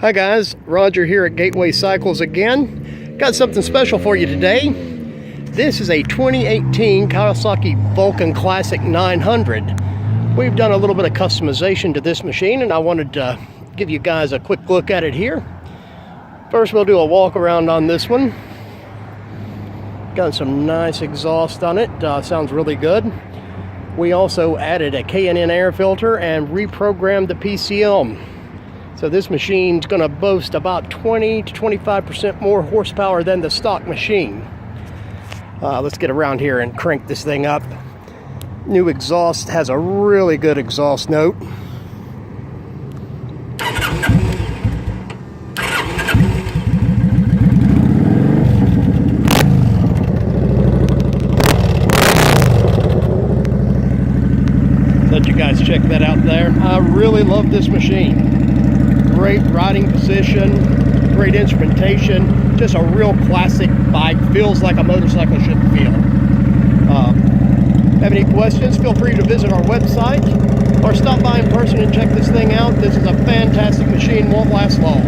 Hi guys, Roger here at Gateway Cycles again. Got something special for you today. This is a 2018 Kawasaki Vulcan Classic 900. We've done a little bit of customization to this machine and I wanted to give you guys a quick look at it here. First we'll do a walk around on this one. Got some nice exhaust on it, sounds really good. We also added a K&N air filter and reprogrammed the PCM. So this machine's going to boast about 20 to 25% more horsepower than the stock machine. Let's get around here and crank this thing up. New exhaust has a really good exhaust note. Let you guys check that out there. I really love this machine. Great riding position, great instrumentation, just a real classic bike. Feels like a motorcycle should feel. Have any questions? Feel free to visit our website or stop by in person and check this thing out. This is a fantastic machine, won't last long.